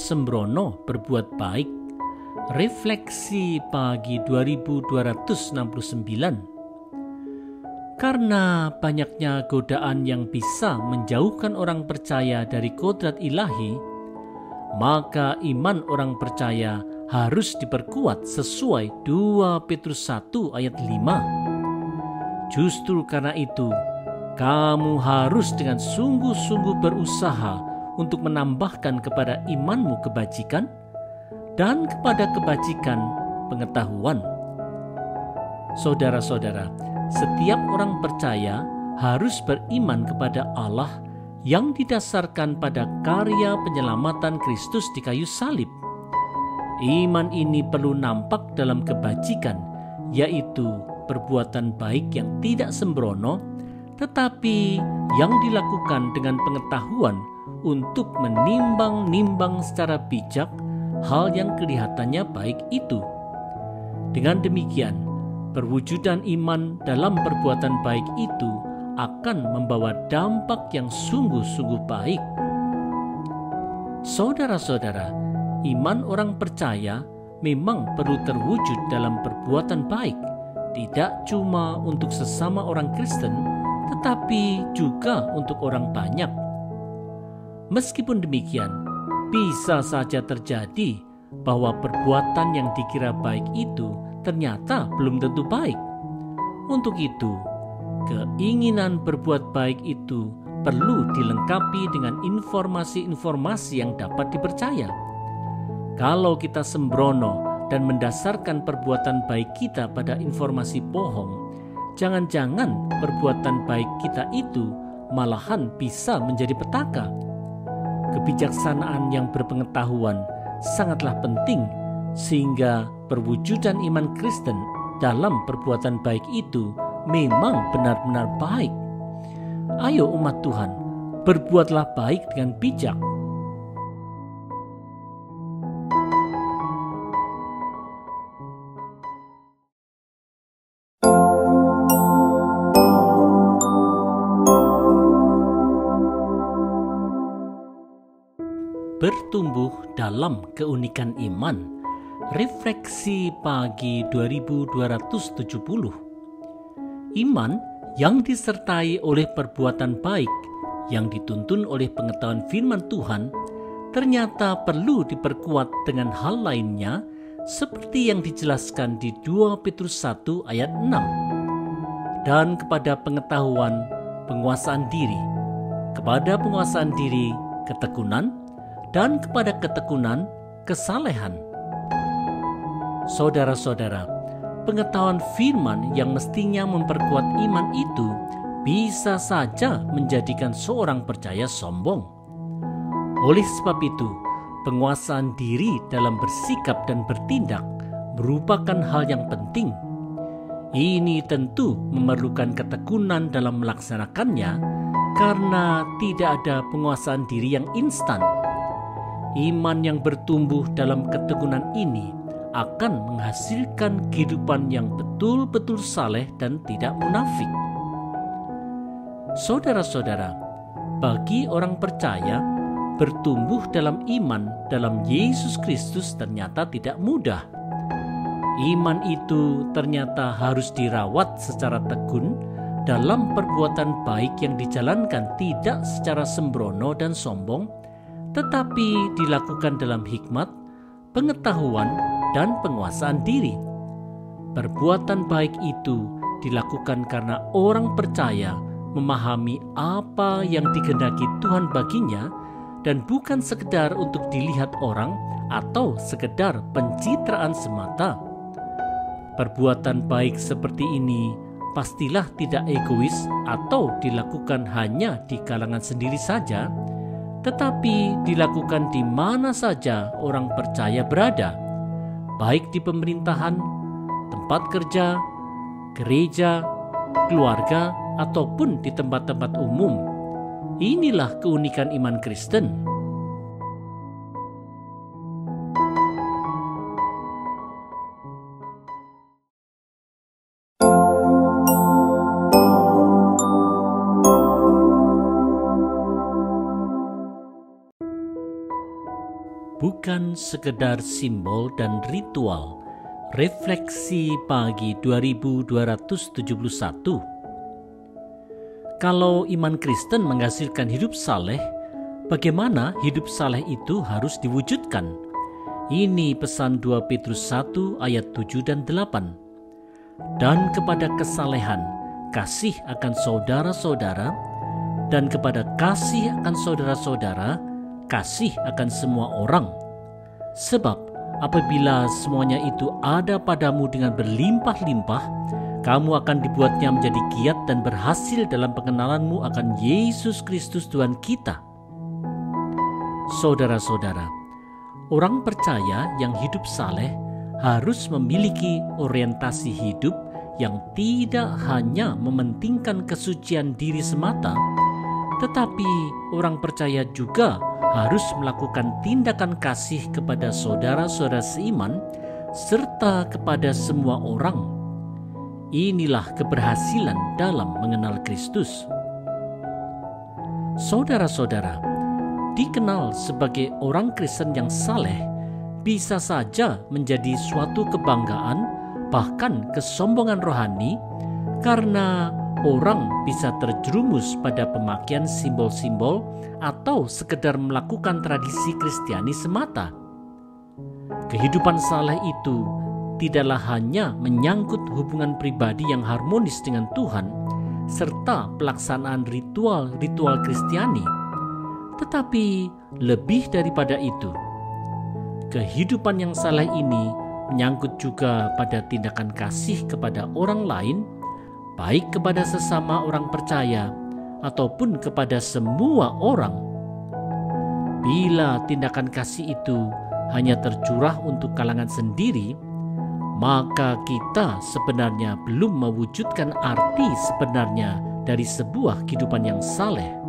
sembrono berbuat baik. Refleksi pagi 2269. Karena banyaknya godaan yang bisa menjauhkan orang percaya dari kodrat ilahi, maka iman orang percaya harus diperkuat sesuai 2 Petrus 1 ayat 5. Justru karena itu, kamu harus dengan sungguh-sungguh berusaha untuk menambahkan kepada imanmu kebajikan, dan kepada kebajikan pengetahuan. Saudara-saudara, setiap orang percaya harus beriman kepada Allah yang didasarkan pada karya penyelamatan Kristus di kayu salib. Iman ini perlu nampak dalam kebajikan, yaitu perbuatan baik yang tidak sembrono, tetapi yang dilakukan dengan pengetahuan untuk menimbang-nimbang secara bijak hal yang kelihatannya baik itu. Dengan demikian, perwujudan iman dalam perbuatan baik itu akan membawa dampak yang sungguh-sungguh baik. Saudara-saudara, iman orang percaya memang perlu terwujud dalam perbuatan baik, tidak cuma untuk sesama orang Kristen, tetapi juga untuk orang banyak. Meskipun demikian, bisa saja terjadi bahwa perbuatan yang dikira baik itu ternyata belum tentu baik. Untuk itu, keinginan berbuat baik itu perlu dilengkapi dengan informasi-informasi yang dapat dipercaya. Kalau kita sembrono dan mendasarkan perbuatan baik kita pada informasi bohong, jangan-jangan perbuatan baik kita itu malahan bisa menjadi petaka. Kebijaksanaan yang berpengetahuan sangatlah penting sehingga perwujudan iman Kristen dalam perbuatan baik itu memang benar-benar baik. Ayo umat Tuhan, berbuatlah baik dengan bijak. Bertumbuh dalam keunikan iman. Refleksi pagi 2270. Iman yang disertai oleh perbuatan baik yang dituntun oleh pengetahuan firman Tuhan ternyata perlu diperkuat dengan hal lainnya seperti yang dijelaskan di 2 Petrus 1 ayat 6. Dan kepada pengetahuan, penguasaan diri, kepada penguasaan diri, ketekunan, dan kepada ketekunan, kesalehan. Saudara-saudara, pengetahuan firman yang mestinya memperkuat iman itu bisa saja menjadikan seorang percaya sombong. Oleh sebab itu, penguasaan diri dalam bersikap dan bertindak merupakan hal yang penting. Ini tentu memerlukan ketekunan dalam melaksanakannya karena tidak ada penguasaan diri yang instan. Iman yang bertumbuh dalam ketekunan ini akan menghasilkan kehidupan yang betul-betul saleh dan tidak munafik. Saudara-saudara, bagi orang percaya, bertumbuh dalam iman dalam Yesus Kristus ternyata tidak mudah. Iman itu ternyata harus dirawat secara tekun dalam perbuatan baik yang dijalankan tidak secara sembrono dan sombong, tetapi dilakukan dalam hikmat, pengetahuan, dan penguasaan diri. Perbuatan baik itu dilakukan karena orang percaya memahami apa yang dikehendaki Tuhan baginya dan bukan sekedar untuk dilihat orang atau sekedar pencitraan semata. Perbuatan baik seperti ini pastilah tidak egois atau dilakukan hanya di kalangan sendiri saja, tetapi dilakukan di mana saja orang percaya berada, baik di pemerintahan, tempat kerja, gereja, keluarga, ataupun di tempat-tempat umum. Inilah keunikan iman Kristen. bukan sekedar simbol dan ritual. Refleksi pagi 2271. Kalau iman Kristen menghasilkan hidup saleh, bagaimana hidup saleh itu harus diwujudkan? Ini pesan 2 Petrus 1 ayat 7 dan 8. Dan kepada kesalehan, kasih akan saudara-saudara, dan kepada kasih akan saudara-saudara, kasih akan semua orang. Sebab apabila semuanya itu ada padamu dengan berlimpah-limpah, kamu akan dibuatnya menjadi giat dan berhasil dalam pengenalanmu akan Yesus Kristus Tuhan kita. Saudara-saudara, orang percaya yang hidup saleh harus memiliki orientasi hidup yang tidak hanya mementingkan kesucian diri semata, tetapi orang percaya juga harus melakukan tindakan kasih kepada saudara-saudara seiman serta kepada semua orang. Inilah keberhasilan dalam mengenal Kristus. Saudara-saudara, dikenal sebagai orang Kristen yang saleh bisa saja menjadi suatu kebanggaan, bahkan kesombongan rohani, karena orang bisa terjerumus pada pemakaian simbol-simbol atau sekedar melakukan tradisi Kristiani semata. Kehidupan saleh itu tidaklah hanya menyangkut hubungan pribadi yang harmonis dengan Tuhan serta pelaksanaan ritual-ritual Kristiani, tetapi lebih daripada itu. Kehidupan yang saleh ini menyangkut juga pada tindakan kasih kepada orang lain, baik kepada sesama orang percaya ataupun kepada semua orang. Bila tindakan kasih itu hanya tercurah untuk kalangan sendiri, maka kita sebenarnya belum mewujudkan arti sebenarnya dari sebuah kehidupan yang saleh.